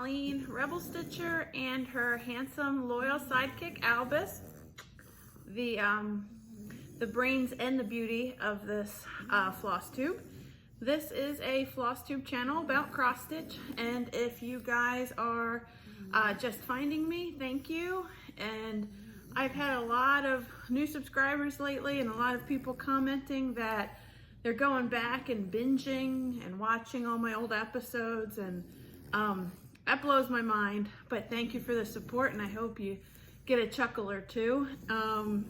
Colleen Rebel Stitcher and her handsome loyal sidekick Albus, the brains and the beauty of this FlossTube. This is a FlossTube channel about cross stitch, and if you guys are just finding me, thank you. And I've had a lot of new subscribers lately and a lot of people commenting that they're going back and binging and watching all my old episodes, and that blows my mind. But thank you for the support, and I hope you get a chuckle or two. You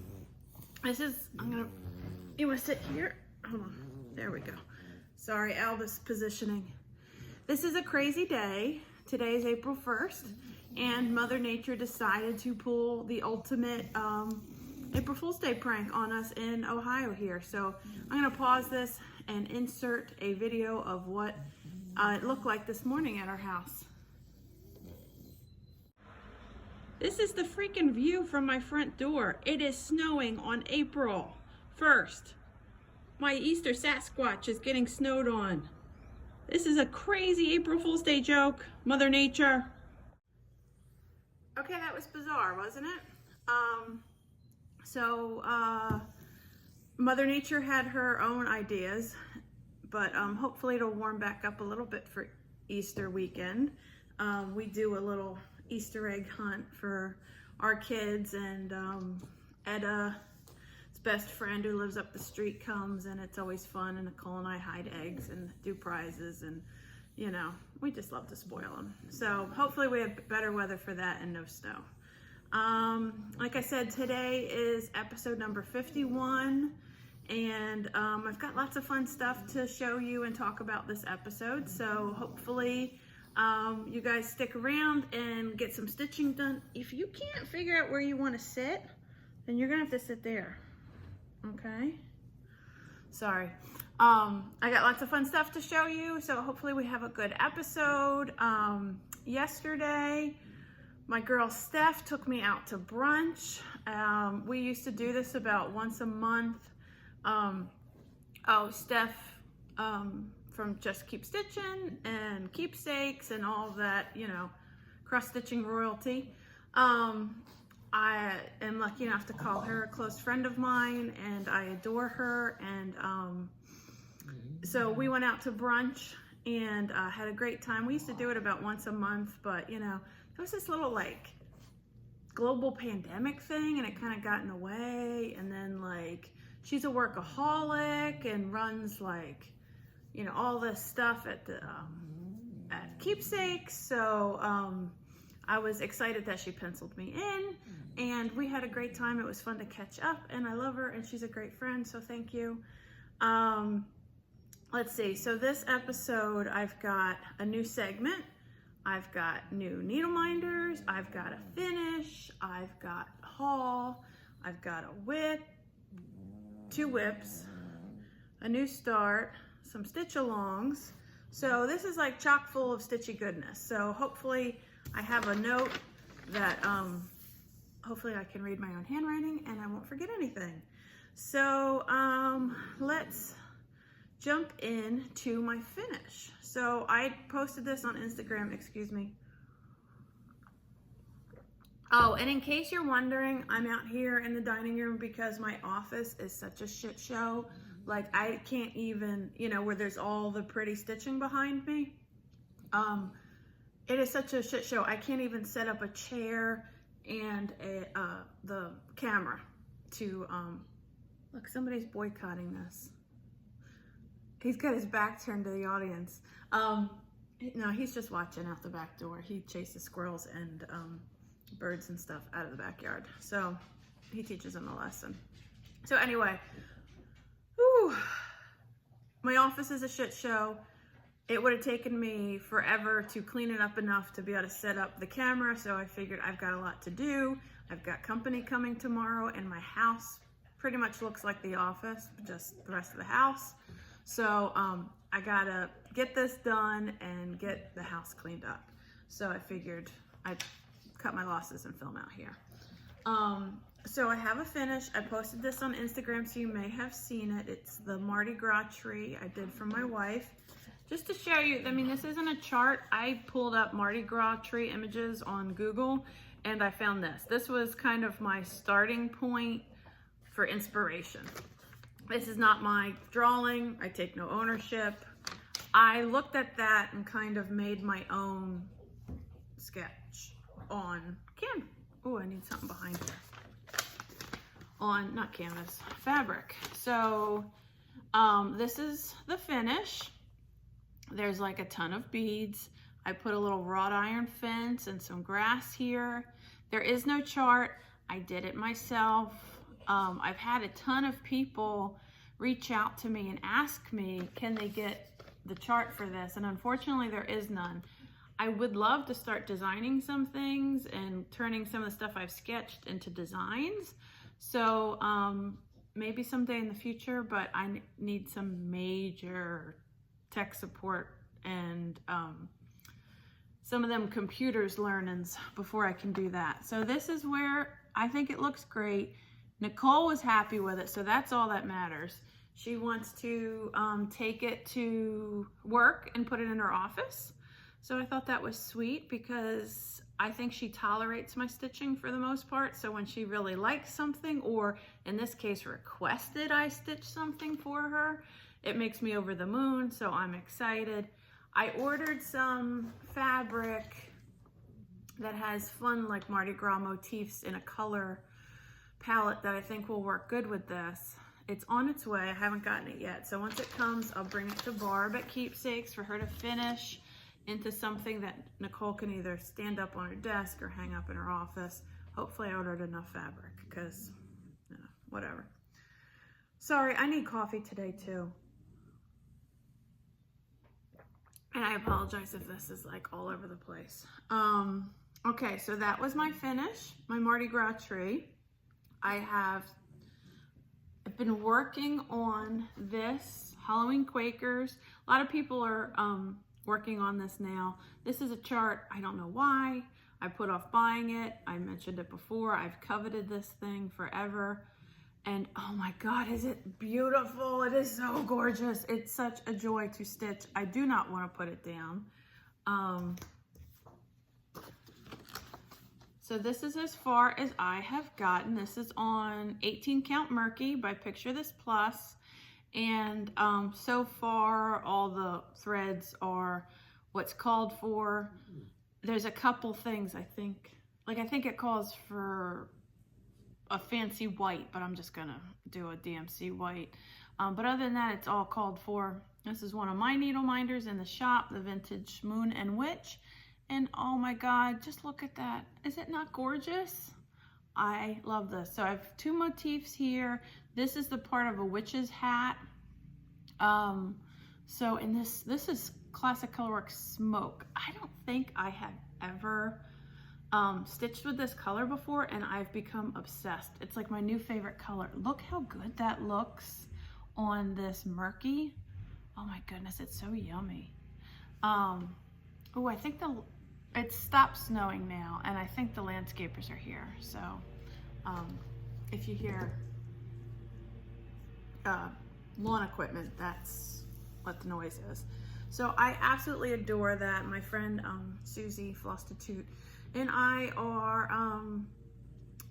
want to sit here? Hold on, there we go. Sorry, Albus positioning. This is a crazy day. Today is April 1st, and Mother Nature decided to pull the ultimate April Fool's Day prank on us in Ohio here. So I'm gonna pause this and insert a video of what it looked like this morning at our house. This is the freaking view from my front door. It is snowing on April 1st. My Easter Sasquatch is getting snowed on. This is a crazy April Fool's Day joke, Mother Nature. Okay, that was bizarre, wasn't it? Mother Nature had her own ideas, but hopefully it'll warm back up a little bit for Easter weekend. We do a little Easter egg hunt for our kids, and Edda's best friend who lives up the street comes, and it's always fun, and Nicole and I hide eggs and do prizes, and you know, we just love to spoil them. So hopefully we have better weather for that and no snow. Like I said, today is episode number 51, and I've got lots of fun stuff to show you and talk about this episode. So hopefully you guys stick around and get some stitching done. If you can't figure out where you want to sit, then you're gonna have to sit there. Okay, sorry. I got lots of fun stuff to show you, so hopefully we have a good episode. Yesterday my girl Steph took me out to brunch. We used to do this about once a month. Steph from Just Keep Stitching and Keepsakes and all of that, you know, cross stitching royalty. I am lucky enough to call her a close friend of mine, and I adore her. And so we went out to brunch and had a great time. We used to do it about once a month, but you know, there was this little like global pandemic thing, and it kind of got in the way. And then like, she's a workaholic and runs like, you know, all this stuff at the at Keepsakes. So I was excited that she penciled me in, and we had a great time. It was fun to catch up, and I love her, and she's a great friend, so thank you. Let's see, so this episode I've got a new segment, I've got new needle minders, I've got a finish, I've got a haul, I've got a whip, 2 whips, a new start, some stitch alongs. So this is like chock full of stitchy goodness. So hopefully I have a note that hopefully I can read my own handwriting and I won't forget anything. So let's jump into my finish. So I posted this on Instagram, excuse me. Oh, and in case you're wondering, I'm out here in the dining room because my office is such a shit show. Like I can't even, you know, where there's all the pretty stitching behind me. It is such a shit show. I can't even set up a chair and the camera to, look, somebody's boycotting this. He's got his back turned to the audience. No, he's just watching out the back door. He chases squirrels and birds and stuff out of the backyard. So he teaches them a lesson. So anyway, whew, my office is a shit show. It would have taken me forever to clean it up enough to be able to set up the camera. So I figured I've got a lot to do. I've got company coming tomorrow, and my house pretty much looks like the office, just the rest of the house. So I gotta get this done and get the house cleaned up. So I figured I'd cut my losses and film out here. So I have a finish. I posted this on Instagram, so you may have seen it. It's the Mardi Gras tree I did for my wife. just to show you, I mean, this isn't a chart. I pulled up Mardi Gras tree images on Google and I found this. This was kind of my starting point for inspiration. This is not my drawing. I take no ownership. I looked at that and kind of made my own sketch on canvas. Oh, I need something behind here. On, not canvas, fabric. So this is the finish. There's like a ton of beads. I put a little wrought iron fence and some grass here. There is no chart. I did it myself. I've had a ton of people reach out to me and ask me, can they get the chart for this? And unfortunately, there is none. I would love to start designing some things and turning some of the stuff I've sketched into designs. So maybe someday in the future, but I need some major tech support and some of them computers learnings before I can do that. So this is where I think it looks great. Nicole was happy with it, so that's all that matters. She wants to take it to work and put it in her office. So I thought that was sweet because I think she tolerates my stitching for the most part. So when she really likes something, or in this case requested I stitch something for her, it makes me over the moon, so I'm excited. I ordered some fabric that has fun like Mardi Gras motifs in a color palette that I think will work good with this. It's on its way. I haven't gotten it yet. So once it comes, I'll bring it to Barb at Keepsakes for her to finish into something that Nicole can either stand up on her desk or hang up in her office. Hopefully I ordered enough fabric because, you know, whatever. Sorry, I need coffee today too. And I apologize if this is like all over the place. Okay, so that was my finish, my Mardi Gras tree. I've been working on this Halloween Quakers. A lot of people are working on this now. This is a chart, I don't know why. I put off buying it. I mentioned it before. I've coveted this thing forever. And oh my God, is it beautiful? It is so gorgeous. It's such a joy to stitch. I do not want to put it down. So this is as far as I have gotten. This is on 18 Count Murky by Picture This Plus. And so far, all the threads are what's called for. There's a couple things I think it calls for a fancy white, but I'm just gonna do a DMC white. But other than that, it's all called for. This is one of my needle minders in the shop, the Vintage Moon and Witch. And oh my God, just look at that. Is it not gorgeous? I love this. So I have two motifs here. This is the part of a witch's hat. So in this is Classic Colorworks Smoke. I don't think I have ever stitched with this color before, and I've become obsessed. It's like my new favorite color. Look how good that looks on this murky. Oh my goodness, it's so yummy. Oh, I think it stopped snowing now, and I think the landscapers are here. So if you hear lawn equipment, that's what the noise is. So I absolutely adore that. My friend Susie, Flosstitute, and I are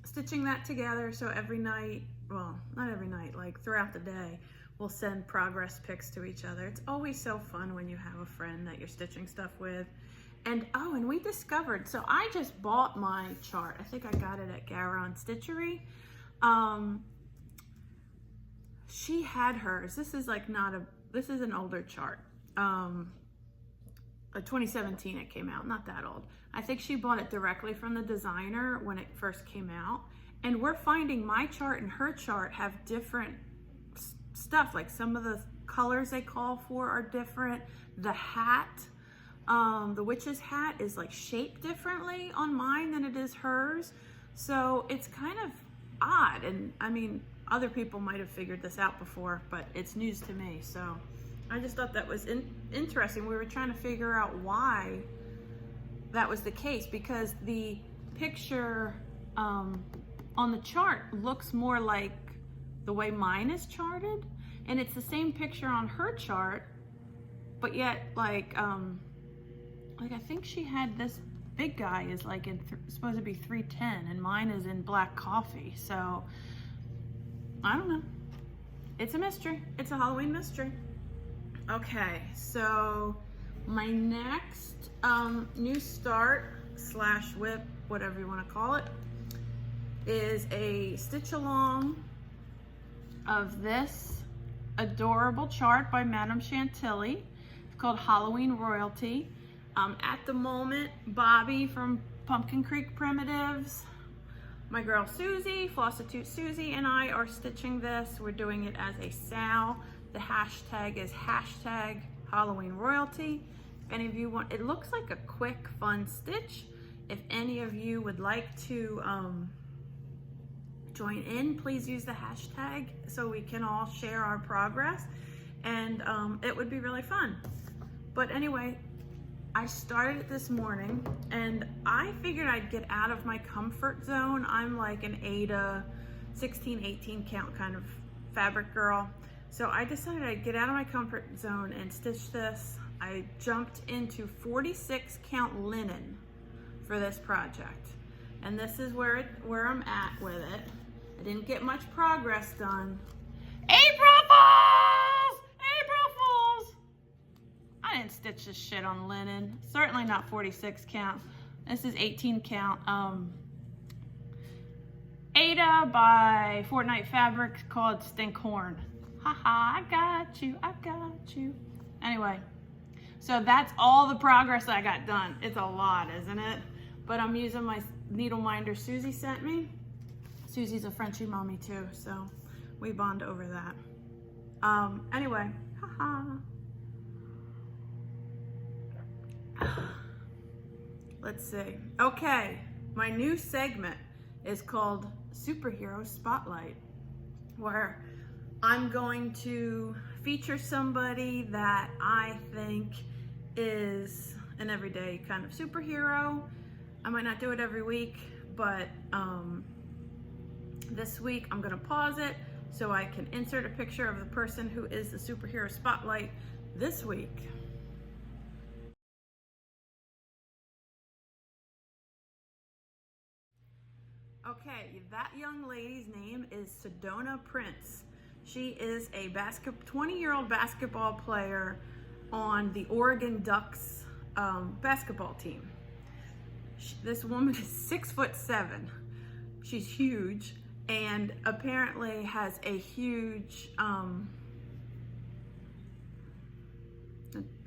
stitching that together. So every night, well, not every night, like throughout the day, we'll send progress pics to each other. It's always so fun when you have a friend that you're stitching stuff with. And oh, and we discovered, so I just bought my chart. I think I got it at Garon Stitchery. She had hers. This is like this is an older chart. A 2017 it came out, not that old. I think she bought it directly from the designer when it first came out. And we're finding my chart and her chart have different stuff. Like some of the colors they call for are different. The hat, the witch's hat is like shaped differently on mine than it is hers. So it's kind of odd. And I mean, other people might have figured this out before, but it's news to me. So I just thought that was interesting. We were trying to figure out why that was the case, because the picture on the chart looks more like the way mine is charted, and it's the same picture on her chart, but yet like I think she had this big guy is like in supposed to be 310 and mine is in black coffee. So I don't know. It's a mystery. It's a Halloween mystery. Okay, so my next new start slash whip, whatever you want to call it, is a stitch along of this adorable chart by Madame Chantilly. It's called Halloween Royalty. At the moment, Bobbi from Pumpkin Creek Primitives, my girl Susie, Flosstitute Susie, and I are stitching this. We're doing it as a SAL. The hashtag is hashtag Halloween Royalty. If any of you want, it looks like a quick, fun stitch. If any of you would like to join in, please use the hashtag so we can all share our progress, and it would be really fun. But anyway, I started it this morning and I figured I'd get out of my comfort zone. I'm like an Ada 16, 18 count kind of fabric girl. So I decided I'd get out of my comfort zone and stitch this. I jumped into 46 count linen for this project. And this is where I'm at with it. I didn't get much progress done. April Fools! April Fools! I didn't stitch this shit on linen. Certainly not 46 count. This is 18 count. Ada by Fortnite Fabrics called Stinkhorn. Haha, I got you, I got you. Anyway, so that's all the progress I got done. It's a lot, isn't it? But I'm using my needle minder Susie sent me. Susie's a Frenchie mommy too, so we bond over that. Anyway, haha. Let's see. Okay, my new segment is called Superhero Spotlight, where I'm going to feature somebody that I think is an everyday kind of superhero. I might not do it every week, but this week I'm gonna pause it so I can insert a picture of the person who is the superhero spotlight this week. Okay, that young lady's name is Sedona Prince. She is a 20-year-old basketball player on the Oregon Ducks basketball team. This woman is 6'7". She's huge and apparently has a huge, I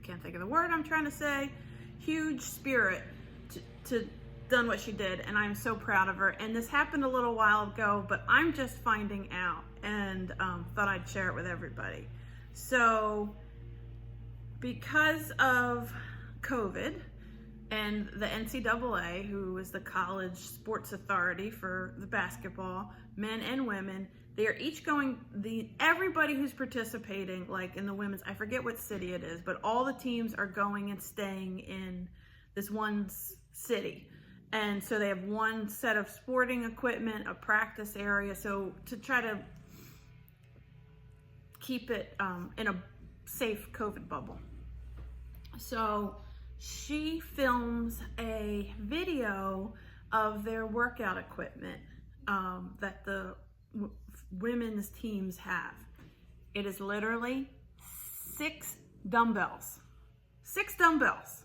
can't think of the word I'm trying to say, huge spirit to done what she did, and I'm so proud of her. And this happened a little while ago, but I'm just finding out and thought I'd share it with everybody. So because of COVID and the NCAA, who is the college sports authority for the basketball, men and women, they are each going, everybody who's participating, like in the women's, I forget what city it is, but all the teams are going and staying in this one city. And so they have one set of sporting equipment, a practice area, so to try to keep it in a safe COVID bubble. So she films a video of their workout equipment that the women's teams have. It is literally 6 dumbbells. 6 dumbbells.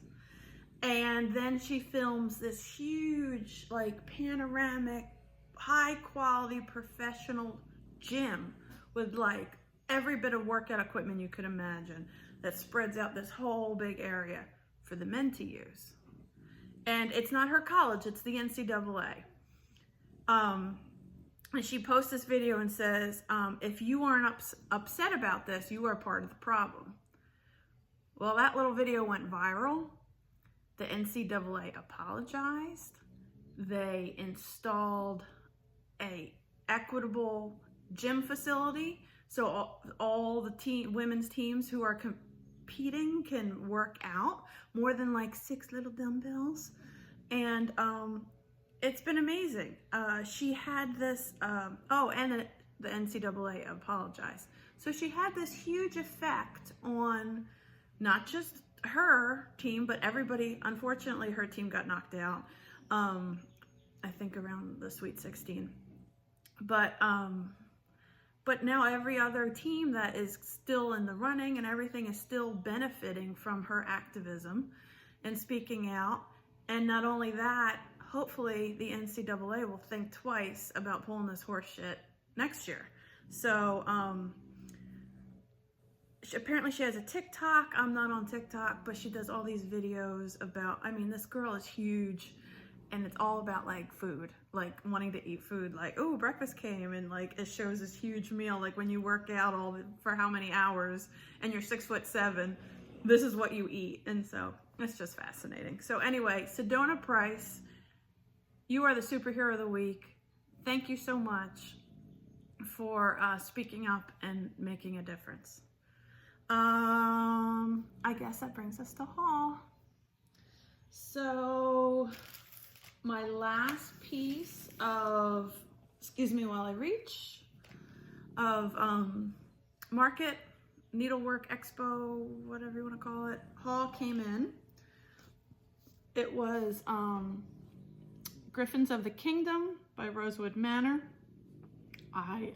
And then she films this huge, like, panoramic, high quality professional gym with like every bit of workout equipment you could imagine that spreads out this whole big area for the men to use. And it's not her college, it's the NCAA. And she posts this video and says, if you aren't upset about this, you are part of the problem. Well, that little video went viral. The NCAA apologized. They installed a equitable gym facility so all the women's teams who are competing can work out, more than like 6 little dumbbells. And it's been amazing. She had this, and the NCAA apologized. So she had this huge effect on not just her team, but everybody. Unfortunately, her team got knocked out. I think around the Sweet 16. But now every other team that is still in the running and everything is still benefiting from her activism and speaking out. And not only that, hopefully the NCAA will think twice about pulling this horse shit next year. So apparently she has a TikTok. I'm not on TikTok, but she does all these videos about, I mean, this girl is huge. And it's all about like food, like wanting to eat food, like, oh, breakfast came, and like it shows this huge meal, like when you work out for how many hours and you're 6'7", this is what you eat. And so it's just fascinating. So anyway, Sedona Prince, you are the superhero of the week. Thank you so much for speaking up and making a difference. I guess that brings us to haul. So my last piece of, excuse me while I reach, of market, needlework, expo, whatever you want to call it, haul came in. It was Griffins of the Kingdom by Rosewood Manor. I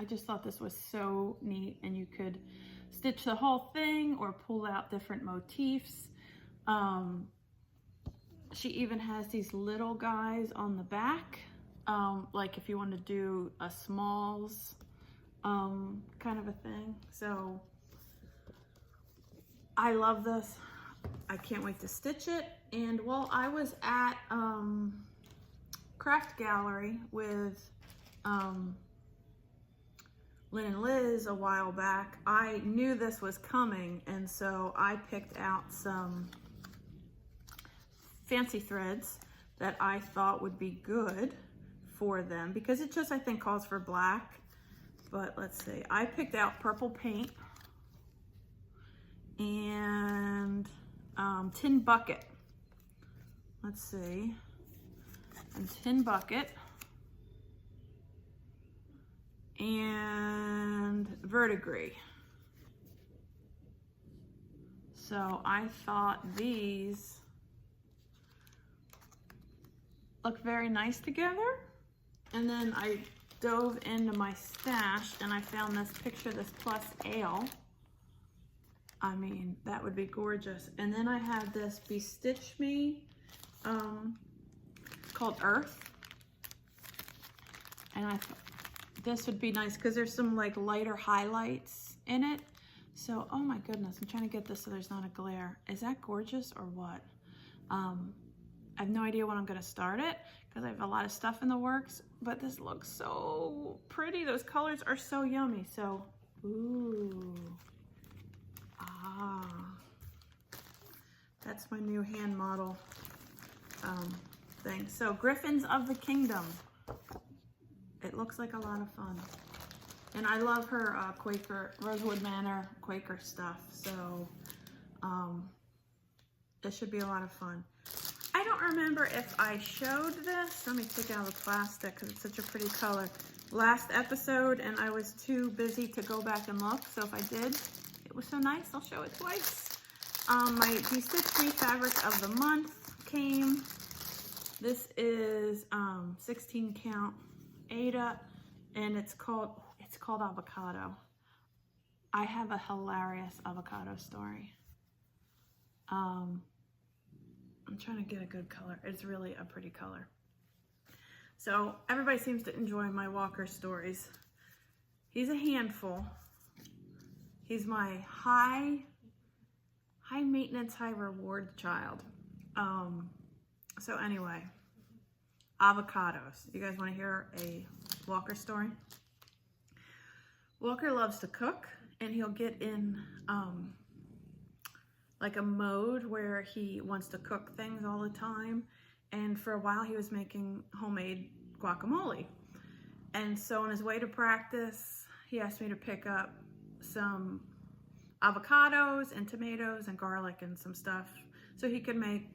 just thought this was so neat, and you could stitch the whole thing or pull out different motifs. She even has these little guys on the back, like if you want to do a smalls kind of a thing. So I love this. I can't wait to stitch it. And while I was at Craft Gallery with Lynn and Liz a while back, I knew this was coming, and so I picked out some fancy threads that I thought would be good for them, because it just, I think, calls for black. But let's see, I picked out purple paint and tin bucket. Let's see, and tin bucket and verdigris. So I thought these look very nice together. And then I dove into my stash and I found this picture, this plus ale. I mean, that would be gorgeous. And then I have this Bestitch Me called Earth. And I thought this would be nice because there's some like lighter highlights in it. So, oh my goodness, I'm trying to get this so there's not a glare. Is that gorgeous or what? I have no idea when I'm gonna start it because I have a lot of stuff in the works, but this looks so pretty. Those colors are so yummy. So, ooh, that's my new hand model thing. So Griffins of the Kingdom. It looks like a lot of fun. And I love her Quaker, Rosewood Manor Quaker stuff. So this should be a lot of fun. I don't remember if I showed this. Let me take out the plastic because it's such a pretty color. Last episode, and I was too busy to go back and look. So if I did, it was so nice, I'll show it twice. My Bestitch Me Fabric of the Month came. This is 16 count Ada, and it's called Avocado. I have a hilarious avocado story. I'm trying to get a good color. It's really a pretty color. So everybody seems to enjoy my Walker stories. He's a handful. He's my high maintenance, high reward child. So anyway, avocados. You guys want to hear a Walker story? Walker loves to cook, and he'll get in like a mode where he wants to cook things all the time. And for a while he was making homemade guacamole. And so on his way to practice, he asked me to pick up some avocados and tomatoes and garlic and some stuff so he could make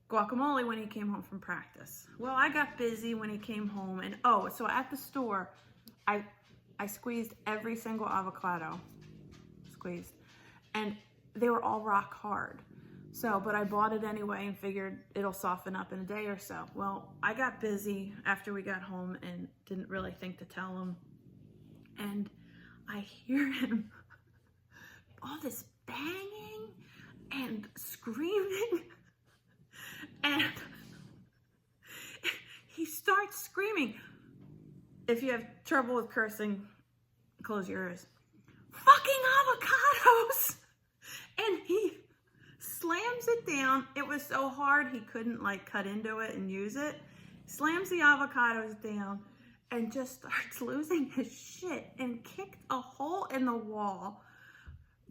guacamole when he came home from practice. Well, I got busy when he came home, and so at the store, I squeezed every single avocado squeezed. And they were all rock hard. So, but I bought it anyway and figured it'll soften up in a day or so. Well, I got busy after we got home and didn't really think to tell him. And I hear him, all this banging and screaming. And he starts screaming. If you have trouble with cursing, close your ears. Fucking avocados! And he slams it down. It was so hard he couldn't like cut into it and use it. Slams the avocados down and just starts losing his shit and kicked a hole in the wall,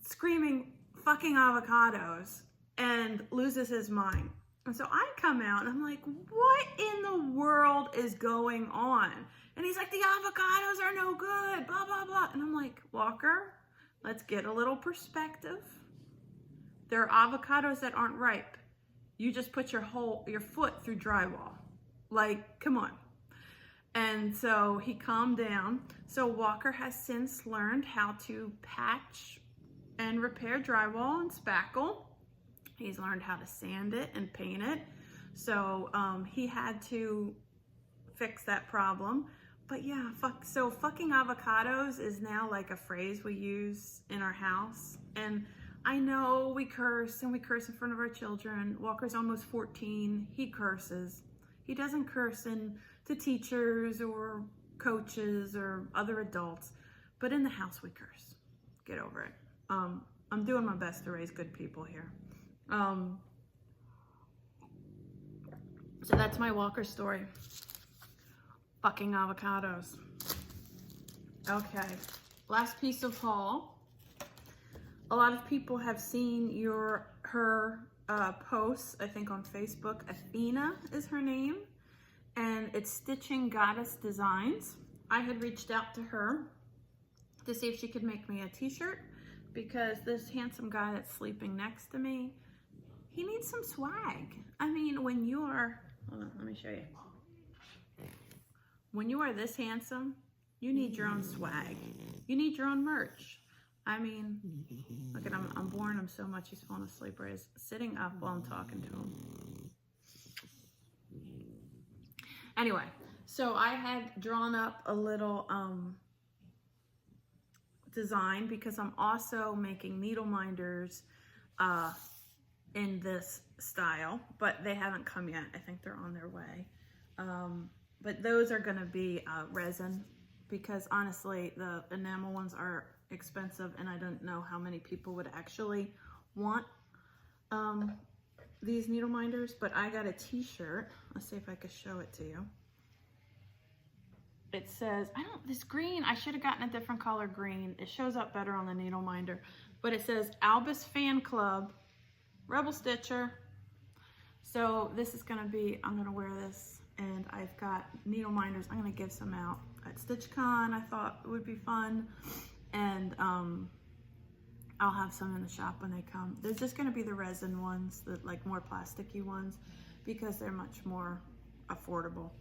screaming fucking avocados, and loses his mind. And so I come out and I'm like, what in the world is going on? And he's like, the avocados are no good, blah, blah, blah. And I'm like, Walker, let's get a little perspective. There are avocados that aren't ripe. You just put your foot through drywall. Like, come on. And so he calmed down. So Walker has since learned how to patch and repair drywall and spackle. He's learned how to sand it and paint it. So he had to fix that problem. But yeah, so fucking avocados is now like a phrase we use in our house. And I know we curse and we curse in front of our children. Walker's almost 14. He curses. He doesn't curse to teachers or coaches or other adults, but in the house we curse. Get over it. I'm doing my best to raise good people here. So that's my Walker story. Fucking avocados. Okay, last piece of haul. A lot of people have seen her posts, I think on Facebook. Athena is her name, and it's Stitching Goddess Designs. I had reached out to her to see if she could make me a t-shirt, because this handsome guy that's sleeping next to me, he needs some swag. I mean, when you are, hold on, let me show you. When you are this handsome, you need your own swag. You need your own merch. I mean, look at him, I'm boring him so much he's falling asleep, or he's sitting up while I'm talking to him. Anyway, so I had drawn up a little design, because I'm also making needle minders in this style, but they haven't come yet. I think they're on their way. But those are gonna be resin, because honestly, the enamel ones are expensive, and I don't know how many people would actually want these needle minders. But I got a t-shirt. Let's see if I can show it to you. It says, this green, I should have gotten a different color green. It shows up better on the needle minder. But it says Albus Fan Club, Rebel Stitcher. So this is gonna be, I'm gonna wear this, and I've got needle minders. I'm gonna give some out at StitchCon. I thought it would be fun. And I'll have some in the shop when they come. There's just gonna be the resin ones, the like more plasticky ones, because they're much more affordable.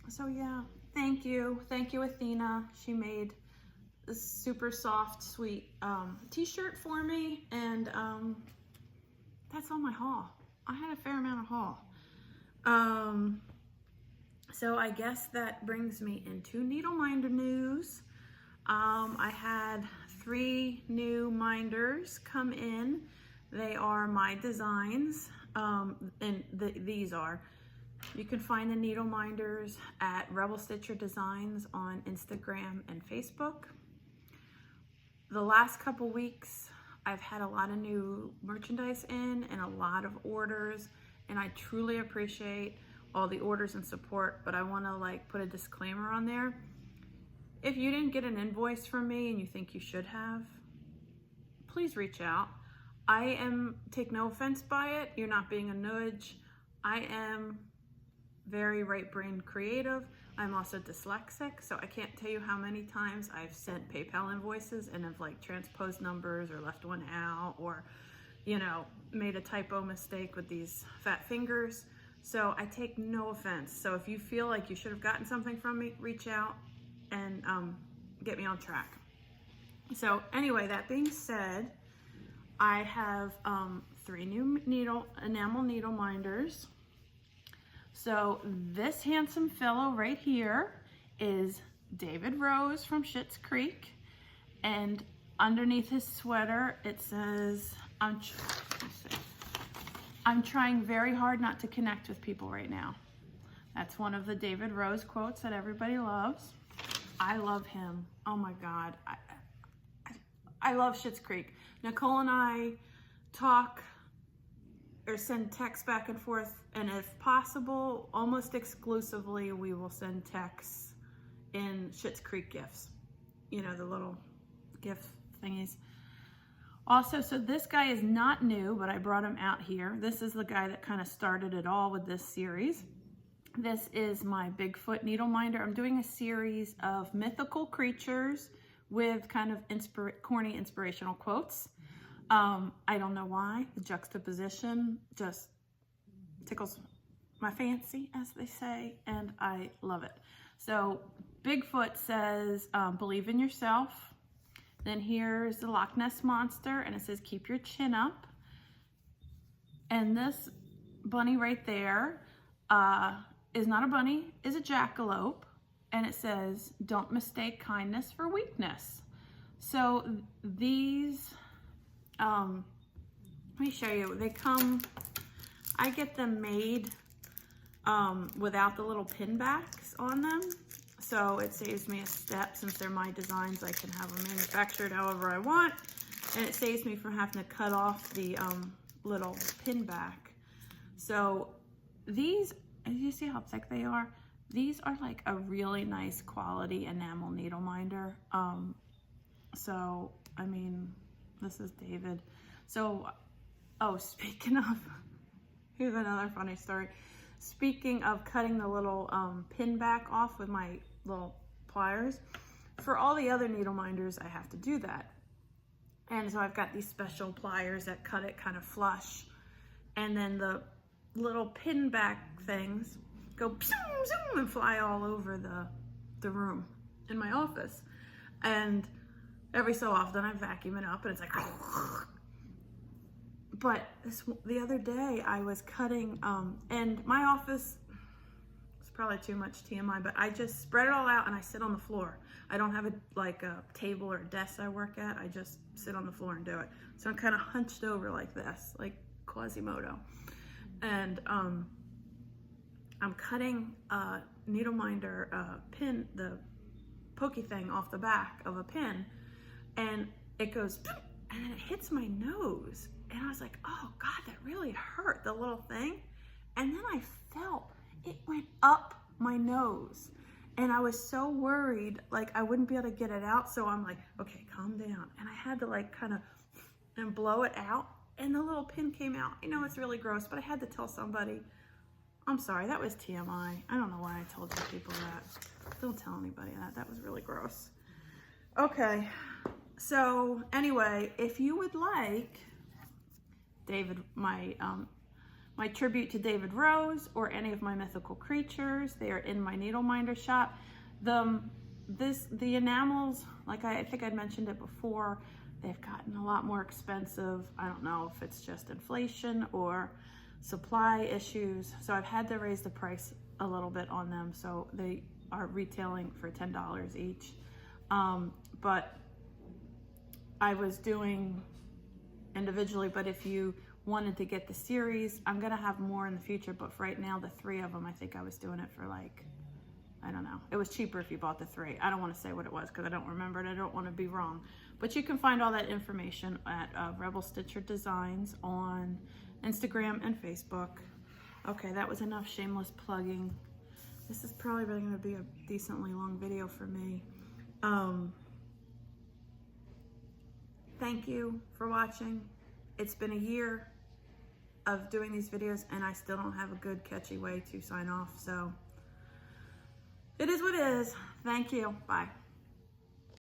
So yeah, thank you Athena. She made this super soft, sweet t-shirt for me, and that's all my haul. I had a fair amount of haul. So I guess that brings me into needle minder news. I had 3 new minders come in. They are my designs, and these are. You can find the needle minders at Rebel Stitcher Designs on Instagram and Facebook. The last couple weeks, I've had a lot of new merchandise in and a lot of orders, and I truly appreciate all the orders and support, but I wanna like put a disclaimer on there. If you didn't get an invoice from me and you think you should have, please reach out. Take no offense by it. You're not being a nudge. I am very right-brained creative. I'm also dyslexic, so I can't tell you how many times I've sent PayPal invoices and have like transposed numbers or left one out, or, you know, made a typo mistake with these fat fingers. So I take no offense. So if you feel like you should have gotten something from me, reach out and get me on track. So anyway, that being said, I have 3 new enamel needle minders. So this handsome fellow right here is David Rose from Schitt's Creek, and underneath his sweater it says, I'm trying very hard not to connect with people right now. That's one of the David Rose quotes that everybody loves. I love him. Oh my God. I love Schitt's Creek. Nicole and I talk or send texts back and forth, and if possible, almost exclusively, we will send texts in Schitt's Creek gifts. You know, the little gift thingies. Also, so this guy is not new, but I brought him out here. This is the guy that kind of started it all with this series. This is my Bigfoot needle minder. I'm doing a series of mythical creatures with kind of corny inspirational quotes. I don't know why. The juxtaposition just tickles my fancy, as they say, and I love it. So Bigfoot says, believe in yourself. Then here's the Loch Ness Monster, and it says, keep your chin up. And this bunny right there is not a bunny, is a jackalope. And it says, don't mistake kindness for weakness. So these, let me show you. They come, I get them made without the little pin backs on them. So it saves me a step. Since they're my designs, I can have them manufactured however I want. And it saves me from having to cut off the little pin back. So these, as you see how thick they are, these are like a really nice quality enamel needle minder. So, I mean, this is David. So, oh, speaking of, here's another funny story. Speaking of cutting the little pin back off with my little pliers, for all the other needle minders, I have to do that. And so I've got these special pliers that cut it kind of flush. And then the little pin back things go zoom, zoom, and fly all over the room in my office. And every so often I vacuum it up and it's like, but the other day I was cutting, and my office, it's probably too much TMI, but I just spread it all out and I sit on the floor. I don't have like a table or a desk I work at. I just sit on the floor and do it. So I'm kind of hunched over like this, like Quasimodo. And I'm cutting a needle minder pin, the pokey thing off the back of a pin, and it goes, and it hits my nose. And I was like, oh God, that really hurt, the little thing. And then I felt it went up my nose. And I was so worried, like I wouldn't be able to get it out. So I'm like, okay, calm down. And I had to like kind of and blow it out. And the little pin came out. I know it's really gross, but I had to tell somebody. I'm sorry, that was TMI. I don't know why I told you people that. Don't tell anybody that. That was really gross. Okay, so anyway, if you would like David, my tribute to David Rose or any of my mythical creatures, they are in my needle minder shop. The enamels, like I think I'd mentioned it before, they've gotten a lot more expensive. I don't know if it's just inflation or supply issues. So I've had to raise the price a little bit on them. So they are retailing for $10 each. But I was doing individually, but if you wanted to get the series, I'm gonna have more in the future, but for right now, the 3 of them, I think I was doing it for like, I don't know. It was cheaper if you bought the 3. I don't wanna say what it was because I don't remember it. I don't wanna be wrong. But you can find all that information at Rebel Stitcher Designs on Instagram and Facebook. Okay, that was enough shameless plugging. This is probably going to be a decently long video for me. Thank you for watching. It's been a year of doing these videos and I still don't have a good catchy way to sign off. So it is what it is. Thank you. Bye.